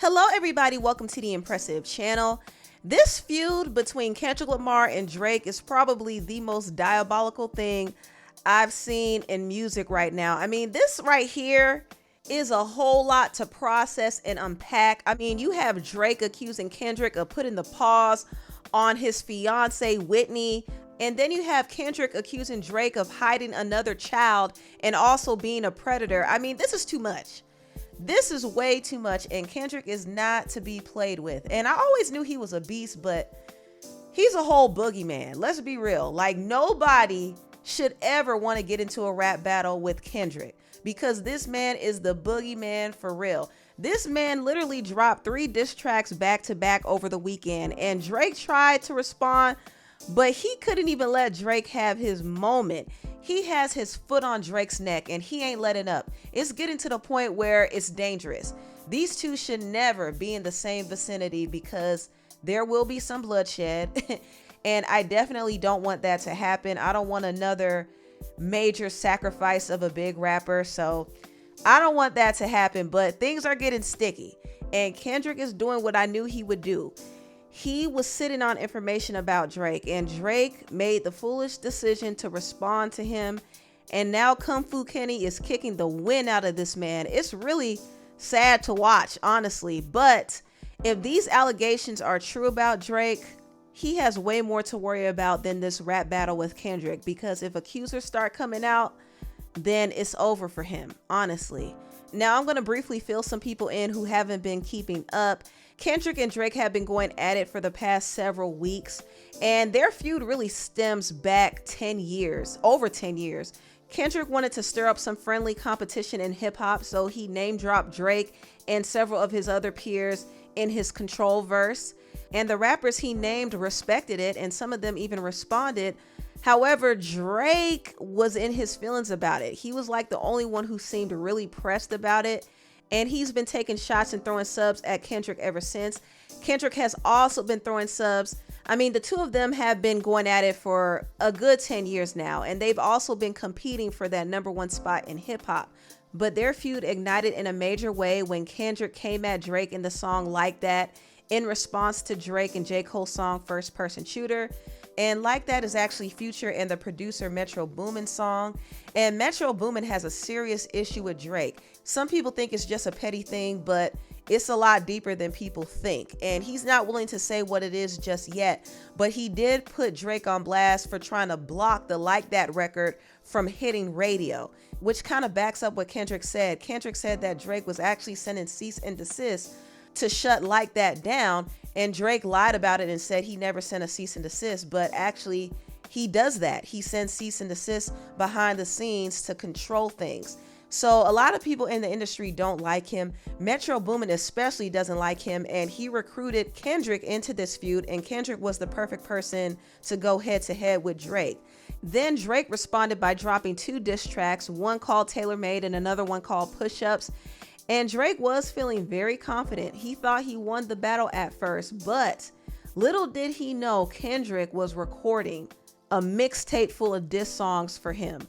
Hello everybody, welcome to the Empressive channel. This feud between Kendrick Lamar and Drake is probably the most diabolical thing I've seen in music right now. I mean, this right here is a whole lot to process and unpack. I mean, you have Drake accusing Kendrick of putting the pause on his fiance Whitney, and then you have Kendrick accusing Drake of hiding another child and also being a predator. I mean, this is too much. This is way too much, and Kendrick is not to be played with. And I always knew he was a beast, but he's a whole boogeyman. Let's be real. Like, nobody should ever want to get into a rap battle with Kendrick because this man is the boogeyman for real. This man literally dropped 3 diss tracks back to back over the weekend, and Drake tried to respond, but he couldn't even let Drake have his moment. He has his foot on Drake's neck and he ain't letting up. It's getting to the point where it's dangerous. These two should never be in the same vicinity because there will be some bloodshed. And I definitely don't want that to happen. I don't want another major sacrifice of a big rapper. So I don't want that to happen, but things are getting sticky. And Kendrick is doing what I knew he would do. He was sitting on information about Drake, and Drake made the foolish decision to respond to him. And now Kung Fu Kenny is kicking the wind out of this man. It's really sad to watch, honestly. But if these allegations are true about Drake, he has way more to worry about than this rap battle with Kendrick, because if accusers start coming out, then it's over for him, honestly. Now I'm going to briefly fill some people in who haven't been keeping up. Kendrick and Drake have been going at it for the past several weeks, and their feud really stems back 10 years, over 10 years. Kendrick wanted to stir up some friendly competition in hip hop, so he name dropped Drake and several of his other peers in his Control verse. And the rappers he named respected it, and some of them even responded. However, Drake was in his feelings about it. He was like the only one who seemed really pressed about it. And he's been taking shots and throwing subs at Kendrick ever since. Kendrick has also been throwing subs. I mean, the two of them have been going at it for a good 10 years now. And they've also been competing for that #1 spot in hip hop. But their feud ignited in a major way when Kendrick came at Drake in the song Like That in response to Drake and J. Cole's song First Person Shooter. And Like That is actually Future and the producer Metro Boomin song. And Metro Boomin has a serious issue with Drake. Some people think it's just a petty thing, but it's a lot deeper than people think. And he's not willing to say what it is just yet. But he did put Drake on blast for trying to block the Like That record from hitting radio, which kind of backs up what Kendrick said. Kendrick said that Drake was actually sending cease and desist to shut Like That down, and Drake lied about it and said he never sent a cease and desist, but actually he does that. He sends cease and desist behind the scenes to control things. So a lot of people in the industry don't like him. Metro Boomin especially doesn't like him, and he recruited Kendrick into this feud, and Kendrick was the perfect person to go head to head with Drake. Then Drake responded by dropping 2 diss tracks, one called Tailor Made and another one called Push Ups. And Drake was feeling very confident. He thought he won the battle at first, but little did he know Kendrick was recording a mixtape full of diss songs for him.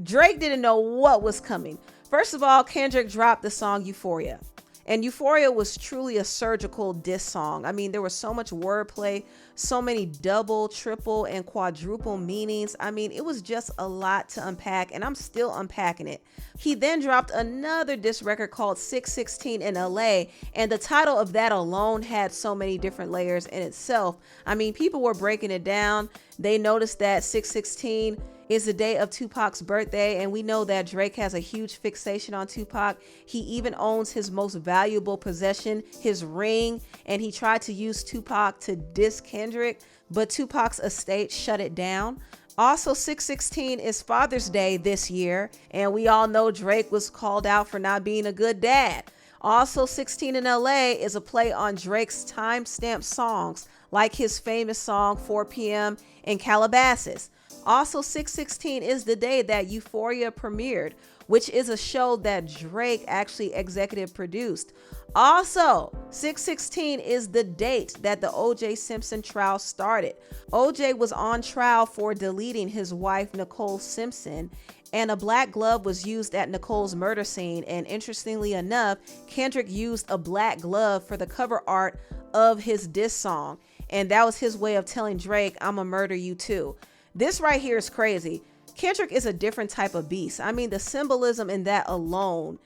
Drake didn't know what was coming. First of all, Kendrick dropped the song Euphoria. And Euphoria was truly a surgical diss song. I mean, there was so much wordplay, so many double, triple, and quadruple meanings. I mean, it was just a lot to unpack, and I'm still unpacking it. He then dropped another diss record called 616 in LA, and the title of that alone had so many different layers in itself. I mean, people were breaking it down. They noticed that 616 is the day of Tupac's birthday, and we know that Drake has a huge fixation on Tupac. He even owns his most valuable possession, his ring, and he tried to use Tupac to diss Kendrick, but Tupac's estate shut it down. Also, 616 is Father's Day this year, and we all know Drake was called out for not being a good dad. Also, 16 in LA is a play on Drake's time-stamped songs, like his famous song 4 p.m. in Calabasas. Also, 616 is the day that Euphoria premiered, which is a show that Drake actually executive produced. Also, 616 is the date that the O.J. Simpson trial started. O.J. was on trial for deleting his wife, Nicole Simpson, and a black glove was used at Nicole's murder scene. And interestingly enough, Kendrick used a black glove for the cover art of his diss song. And that was his way of telling Drake, I'ma murder you too. This right here is crazy. Kendrick is a different type of beast. I mean, the symbolism in that alone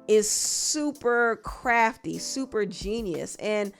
is super crafty, super genius. And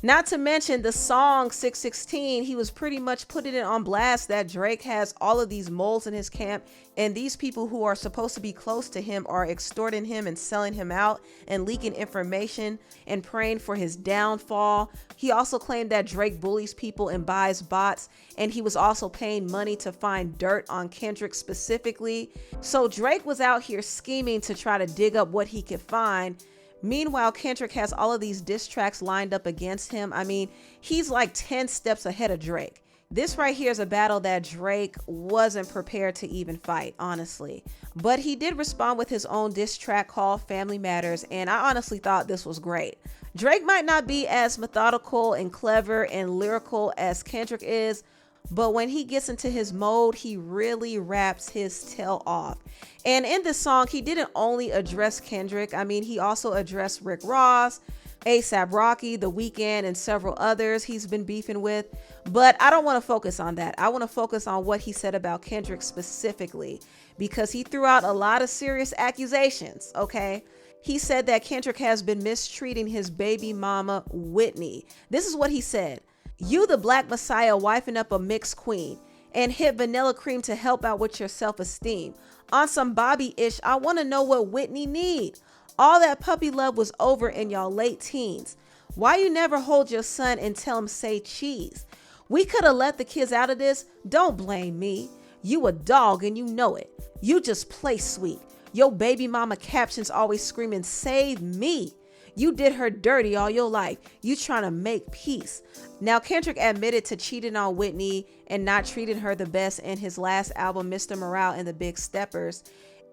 not to mention the song 616, he was pretty much putting it on blast that Drake has all of these moles in his camp, and these people who are supposed to be close to him are extorting him and selling him out and leaking information and praying for his downfall. He also claimed that Drake bullies people and buys bots, and he was also paying money to find dirt on Kendrick specifically. So Drake was out here scheming to try to dig up what he could find. Meanwhile, Kendrick has all of these diss tracks lined up against him. I mean, he's like 10 steps ahead of Drake. This right here is a battle that Drake wasn't prepared to even fight, honestly. But he did respond with his own diss track called Family Matters, and I honestly thought this was great. Drake might not be as methodical and clever and lyrical as Kendrick is, but when he gets into his mode, he really raps his tail off. And in this song, he didn't only address Kendrick. I mean, he also addressed Rick Ross, A$AP Rocky, The Weeknd, and several others he's been beefing with. But I don't want to focus on that. I want to focus on what he said about Kendrick specifically, because he threw out a lot of serious accusations, okay? He said that Kendrick has been mistreating his baby mama, Whitney. This is what he said. You, the black messiah, wifing up a mixed queen, and hit vanilla cream to help out with your self-esteem. On some Bobby-ish, I want to know what Whitney need. All that puppy love was over in y'all late teens. Why you never hold your son and tell him say cheese? We could have let the kids out of this. Don't blame me. You a dog and you know it. You just play sweet. Your baby mama captions always screaming, save me. You did her dirty all your life. You trying to make peace. Now, Kendrick admitted to cheating on Whitney and not treating her the best in his last album, Mr. Morale and the Big Steppers.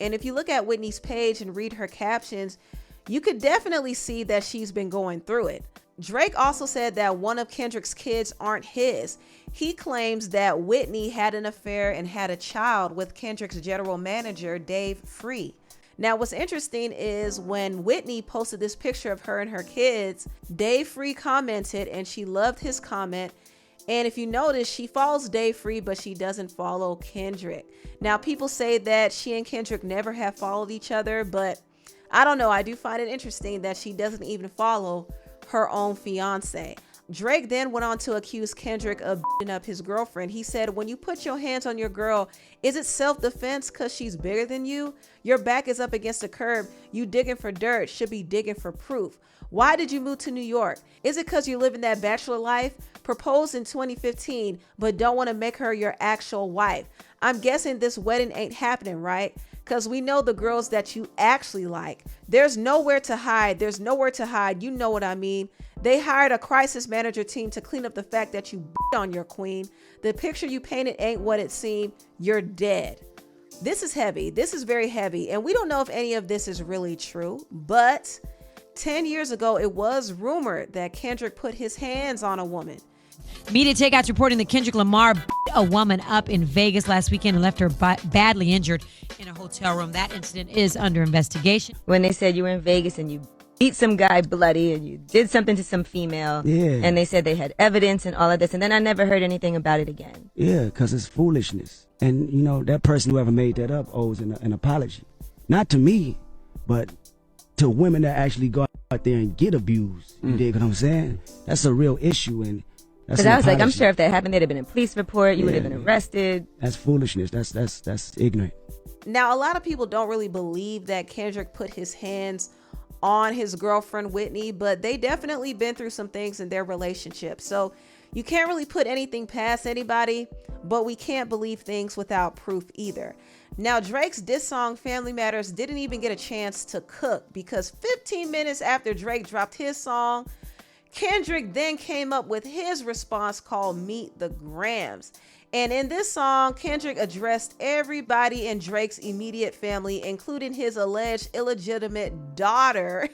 And if you look at Whitney's page and read her captions, you could definitely see that she's been going through it. Drake also said that one of Kendrick's kids aren't his. He claims that Whitney had an affair and had a child with Kendrick's general manager, Dave Free. Now, what's interesting is when Whitney posted this picture of her and her kids, Dave Free commented and she loved his comment. And if you notice, she follows Dave Free, but she doesn't follow Kendrick. Now, people say that she and Kendrick never have followed each other, but I don't know. I do find it interesting that she doesn't even follow her own fiance. Drake then went on to accuse Kendrick of beating up his girlfriend. He said, when you put your hands on your girl, is it self-defense because she's bigger than you? Your back is up against the curb. You digging for dirt, should be digging for proof. Why did you move to New York? Is it because you're living that bachelor life? Proposed in 2015, but don't want to make her your actual wife. I'm guessing this wedding ain't happening, right? Because we know the girls that you actually like. There's nowhere to hide. There's nowhere to hide. You know what I mean? They hired a crisis manager team to clean up the fact that you beat on your queen. The picture you painted ain't what it seemed. You're dead. This is heavy. This is very heavy. And we don't know if any of this is really true, but 10 years ago, it was rumored that Kendrick put his hands on a woman. Media takeouts reporting that Kendrick Lamar beat a woman up in Vegas last weekend and left her badly injured in a hotel room. That incident is under investigation. When they said you were in Vegas and you beat some guy bloody and you did something to some female, and they said they had evidence and all of this, and then I never heard anything about it again. Yeah, because it's foolishness. And, you know, that person whoever made that up owes an apology. Not to me, but to women that actually go out there and get abused. You dig what I'm saying? That's a real issue. And because I was like, I'm sure if that happened, there'd have been a police report. You would have been arrested. That's foolishness. That's ignorant. Now, a lot of people don't really believe that Kendrick put his hands on his girlfriend, Whitney, but they definitely been through some things in their relationship. So you can't really put anything past anybody, but we can't believe things without proof either. Now, Drake's diss song Family Matters didn't even get a chance to cook because 15 minutes after Drake dropped his song, Kendrick then came up with his response called Meet the Grams. And in this song, Kendrick addressed everybody in Drake's immediate family, including his alleged illegitimate daughter.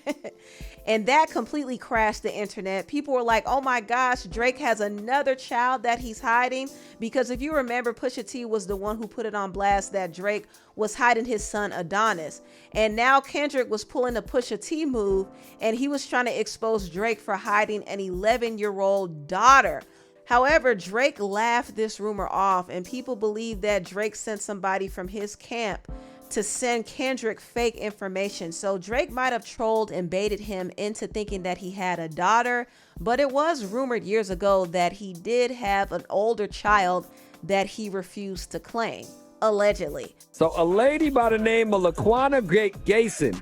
And that completely crashed the internet. People were like, oh my gosh, Drake has another child that he's hiding. Because if you remember, Pusha T was the one who put it on blast that Drake was hiding his son Adonis. And now Kendrick was pulling a Pusha T move, and he was trying to expose Drake for hiding an 11-year-old daughter. However, Drake laughed this rumor off, and people believe that Drake sent somebody from his camp to send Kendrick fake information. So Drake might have trolled and baited him into thinking that he had a daughter, but it was rumored years ago that he did have an older child that he refused to claim, allegedly. So a lady by the name of Laquana Gayson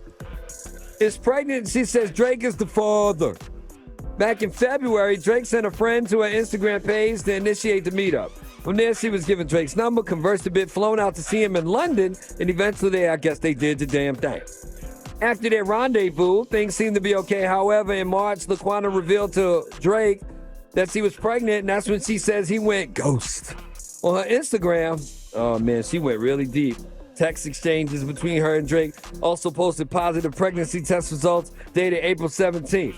is pregnant. She says Drake is the father. Back in February, Drake sent a friend to her Instagram page to initiate the meetup. From there, she was given Drake's number, conversed a bit, flown out to see him in London, and eventually, I guess they did the damn thing. After their rendezvous, things seemed to be okay. However, in March, Laquana revealed to Drake that she was pregnant, and that's when she says he went ghost. On her Instagram, oh man, she went really deep. Text exchanges between her and Drake also posted positive pregnancy test results dated April 17th.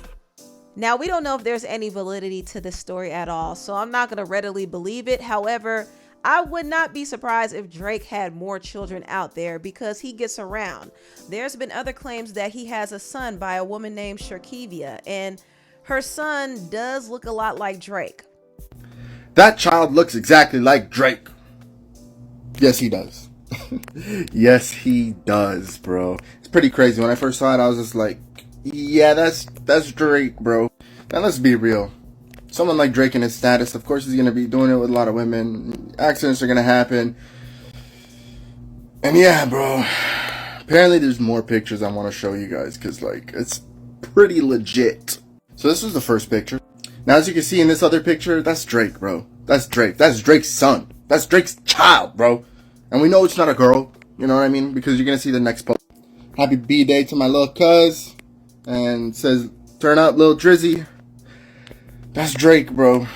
Now, we don't know if there's any validity to this story at all, so I'm not going to readily believe it. However, I would not be surprised if Drake had more children out there because he gets around. There's been other claims that he has a son by a woman named Sharkivia, and her son does look a lot like Drake. That child looks exactly like Drake. Yes, he does. Yes, he does, bro. It's pretty crazy. When I first saw it, I was just like, yeah, that's Drake, bro. Now let's be real. Someone like Drake in his status, of course he's going to be doing it with a lot of women. Accidents are going to happen. And yeah, bro. Apparently there's more pictures I want to show you guys because, like, it's pretty legit. So this was the first picture. Now, as you can see in this other picture, that's Drake, bro. That's Drake. That's Drake's son. That's Drake's child, bro. And we know it's not a girl. You know what I mean? Because you're going to see the next post. Happy B-Day to my little cuz. And it says, turn up, Lil Drizzy. That's Drake, bro.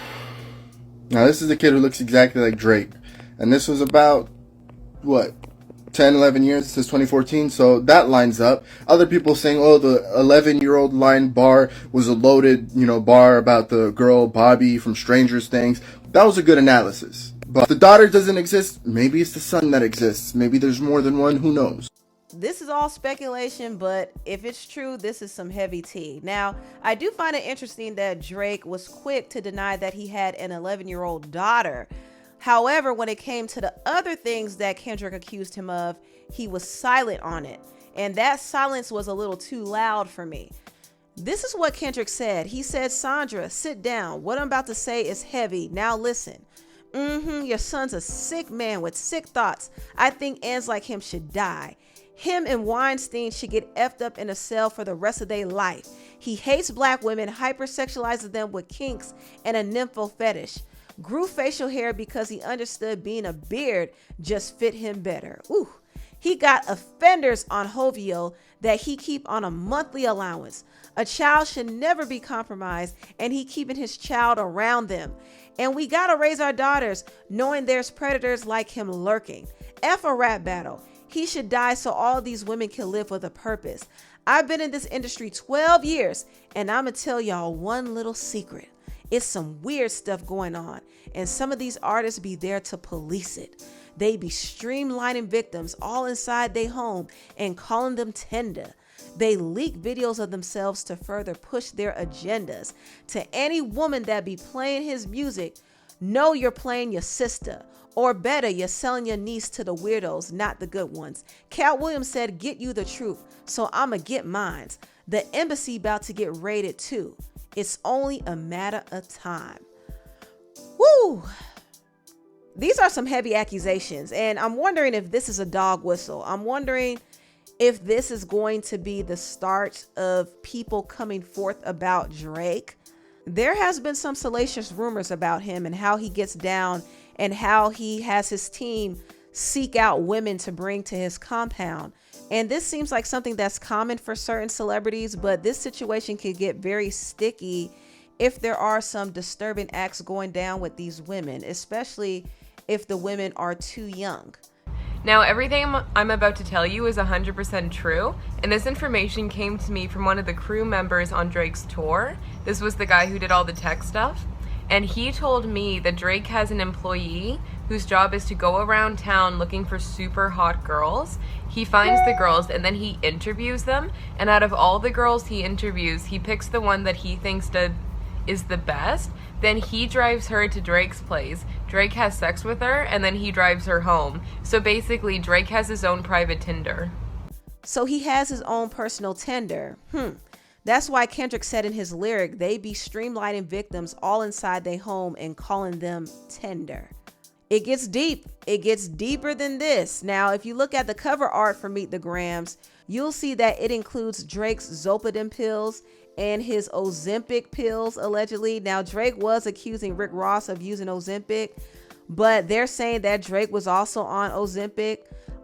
Now, this is the kid who looks exactly like Drake. And this was about, what, 10, 11 years? It says 2014, so that lines up. Other people saying, oh, the 11-year-old line bar was a loaded, bar about the girl Bobby from Stranger Things. That was a good analysis. But if the daughter doesn't exist, maybe it's the son that exists. Maybe there's more than one, who knows? This is all speculation, but if it's true, this is some heavy tea. Now, I do find it interesting that Drake was quick to deny that he had an 11-year-old daughter. However, when it came to the other things that Kendrick accused him of, he was silent on it. And that silence was a little too loud for me. This is what Kendrick said. He said, Sandra, sit down. What I'm about to say is heavy. Now listen. Your son's a sick man with sick thoughts. I think ends like him should die. Him and Weinstein should get effed up in a cell for the rest of their life. He hates black women, hypersexualizes them with kinks and a nympho fetish. Grew facial hair because he understood being a beard just fit him better. Ooh. He got offenders on Hovio that he keep on a monthly allowance. A child should never be compromised, and he keeping his child around them. And we gotta raise our daughters knowing there's predators like him lurking. F a rap battle. He should die so all these women can live with a purpose. I've been in this industry 12 years, and I'm gonna tell y'all one little secret. It's some weird stuff going on, and some of these artists be there to police it. They be streamlining victims all inside their home and calling them tender. They leak videos of themselves to further push their agendas. To any woman that be playing his music, know you're playing your sister. Or better, you're selling your niece to the weirdos, not the good ones. Cat Williams said, get you the truth, so I'ma get mines. The embassy about to get raided too. It's only a matter of time. Woo! These are some heavy accusations, and I'm wondering if this is a dog whistle. I'm wondering if this is going to be the start of people coming forth about Drake. There has been some salacious rumors about him and how he gets down and how he has his team seek out women to bring to his compound. And this seems like something that's common for certain celebrities, but this situation could get very sticky if there are some disturbing acts going down with these women, especially if the women are too young. Now, everything I'm about to tell you is 100% true, and this information came to me from one of the crew members on Drake's tour. This was the guy who did all the tech stuff, and he told me that Drake has an employee whose job is to go around town looking for super hot girls. He finds the girls and then he interviews them, and out of all the girls he interviews, he picks the one that he thinks is the best. Then he drives her to Drake's place. Drake has sex with her, and then he drives her home. So basically, Drake has his own private Tinder. So he has his own personal Tinder. That's why Kendrick said in his lyric, they be streamlining victims all inside their home and calling them tender. It gets deep. It gets deeper than this. Now, if you look at the cover art for Meet the Grams, you'll see that it includes Drake's Zolpidem pills and his Ozempic pills, allegedly. Now, Drake was accusing Rick Ross of using Ozempic, but they're saying that Drake was also on Ozempic.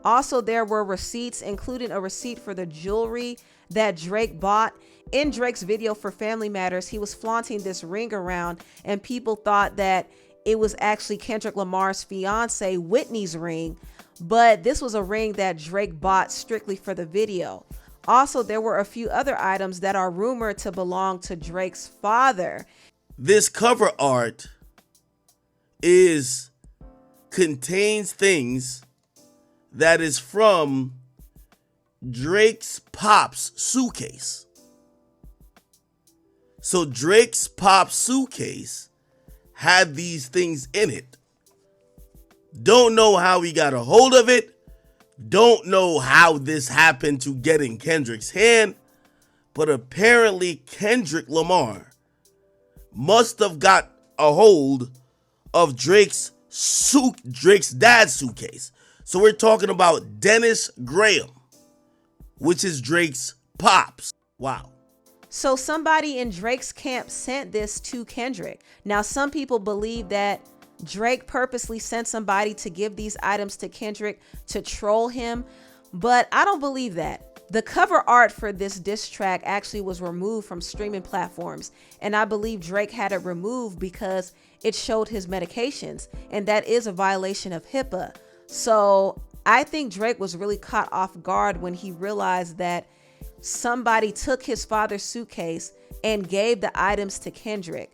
Also, there were receipts, including a receipt for the jewelry that Drake bought. In Drake's video for Family Matters, he was flaunting this ring around, and people thought that it was actually Kendrick Lamar's fiance, Whitney's ring, but this was a ring that Drake bought strictly for the video. Also, there were a few other items that are rumored to belong to Drake's father. This cover art contains things that is from Drake's pop's suitcase. So Drake's pop's suitcase had these things in it. Don't know how he got a hold of it. Don't know how this happened to get in Kendrick's hand, but apparently Kendrick Lamar must have got a hold of Drake's dad's suitcase. So we're talking about Dennis Graham, which is Drake's pops. Wow. So somebody in Drake's camp sent this to Kendrick. Now, some people believe that Drake purposely sent somebody to give these items to Kendrick to troll him, but I don't believe that. The cover art for this diss track actually was removed from streaming platforms, and I believe Drake had it removed because it showed his medications, and that is a violation of HIPAA. So I think Drake was really caught off guard when he realized that somebody took his father's suitcase and gave the items to Kendrick.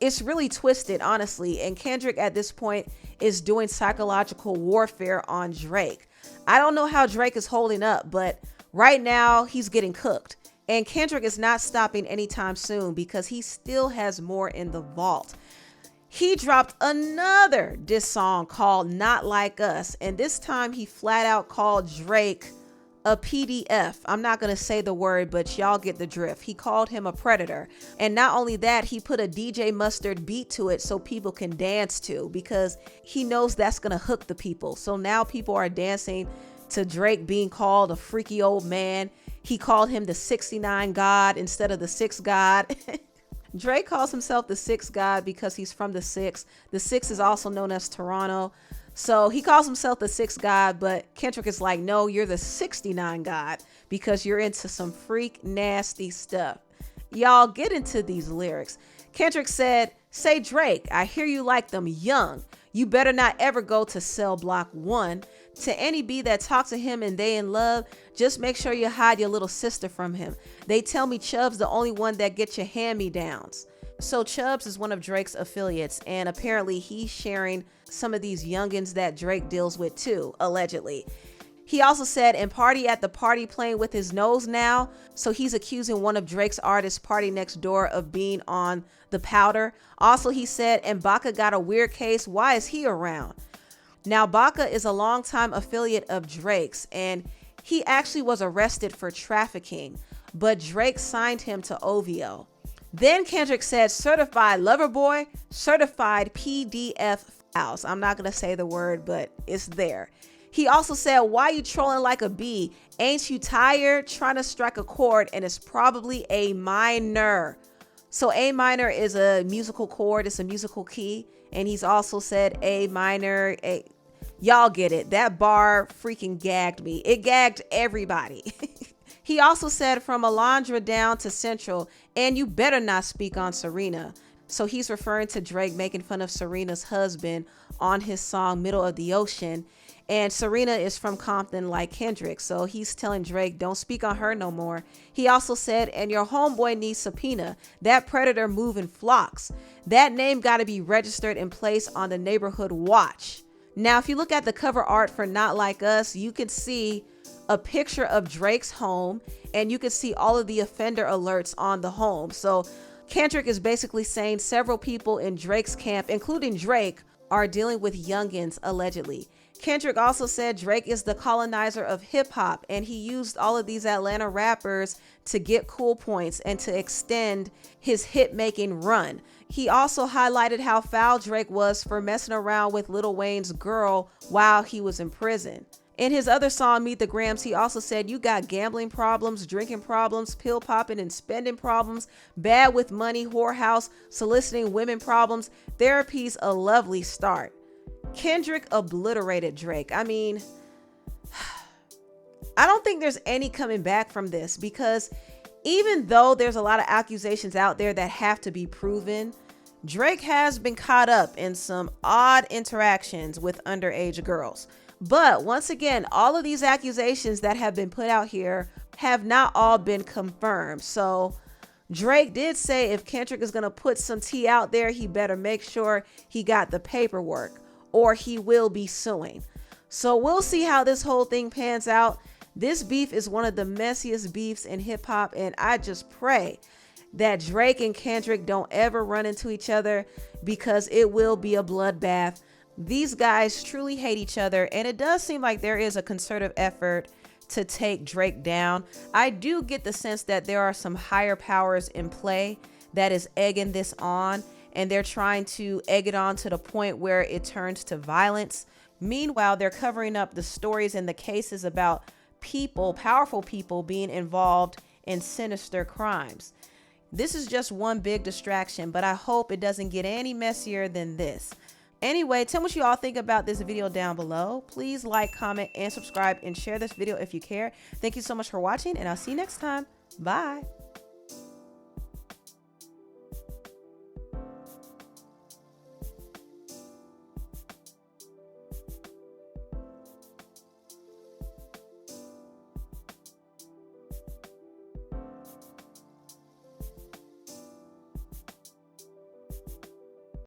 It's really twisted, honestly, and Kendrick at this point is doing psychological warfare on Drake. I don't know how Drake is holding up, but right now he's getting cooked, and Kendrick is not stopping anytime soon because he still has more in the vault. He dropped another diss song called Not Like Us, and this time he flat out called Drake a PDF. I'm not going to say the word, but y'all get the drift. He called him a predator. And not only that, he put a DJ Mustard beat to it so people can dance to, because he knows that's going to hook the people. So now people are dancing to Drake being called a freaky old man. He called him the 69 God instead of the 6 God. Drake calls himself the 6 God because he's from the 6. The 6 is also known as Toronto. So he calls himself the 6 God, but Kendrick is like, no, you're the 69 God because you're into some freak nasty stuff. Y'all get into these lyrics. Kendrick said, say Drake, I hear you like them young. You better not ever go to cell block 1. To any B that talk to him and they in love, just make sure you hide your little sister from him. They tell me Chubb's the only one that gets your hand-me-downs. So Chubbs is one of Drake's affiliates, and apparently he's sharing some of these youngins that Drake deals with too, allegedly. He also said, and party at the party playing with his nose now. So he's accusing one of Drake's artists, Party Next Door, of being on the powder. Also, he said, and Baca got a weird case. Why is he around? Now, Baca is a longtime affiliate of Drake's, and he actually was arrested for trafficking, but Drake signed him to OVO. Then Kendrick said, certified lover boy, certified PDF files. I'm not going to say the word, but it's there. He also said, why you trolling like a bee? Ain't you tired trying to strike a chord? And it's probably A minor. So A minor is a musical chord. It's a musical key. And he's also said A minor. Y'all get it. That bar freaking gagged me. It gagged everybody. He also said from Alondra down to Central, and you better not speak on Serena. So he's referring to Drake making fun of Serena's husband on his song Middle of the Ocean. And Serena is from Compton like Kendrick. So he's telling Drake, don't speak on her no more. He also said, and your homeboy needs subpoena. That predator moving flocks. That name got to be registered and placed on the neighborhood watch. Now, if you look at the cover art for Not Like Us, you can see a picture of Drake's home and you can see all of the offender alerts on the home. So Kendrick is basically saying several people in Drake's camp, including Drake, are dealing with youngins allegedly. Kendrick also said Drake is the colonizer of hip hop, and he used all of these Atlanta rappers to get cool points and to extend his hit making run. He also highlighted how foul Drake was for messing around with Lil Wayne's girl while he was in prison. In his other song, Meet the Grams, he also said, you got gambling problems, drinking problems, pill popping and spending problems, bad with money, whorehouse, soliciting women problems. Therapy's a lovely start. Kendrick obliterated Drake. I mean, I don't think there's any coming back from this, because even though there's a lot of accusations out there that have to be proven, Drake has been caught up in some odd interactions with underage girls. But once again, all of these accusations that have been put out here have not all been confirmed. So Drake did say if Kendrick is going to put some tea out there, he better make sure he got the paperwork, or he will be suing. So we'll see how this whole thing pans out. This beef is one of the messiest beefs in hip hop, and I just pray that Drake and Kendrick don't ever run into each other, because it will be a bloodbath. These guys truly hate each other, and it does seem like there is a concerted effort to take Drake down. I do get the sense that there are some higher powers in play that is egging this on, and they're trying to egg it on to the point where it turns to violence. Meanwhile, they're covering up the stories and the cases about people, powerful people, being involved in sinister crimes. This is just one big distraction, but I hope it doesn't get any messier than this. Anyway, tell me what you all think about this video down below. Please like, comment, and subscribe, and share this video if you care. Thank you so much for watching, and I'll see you next time. Bye.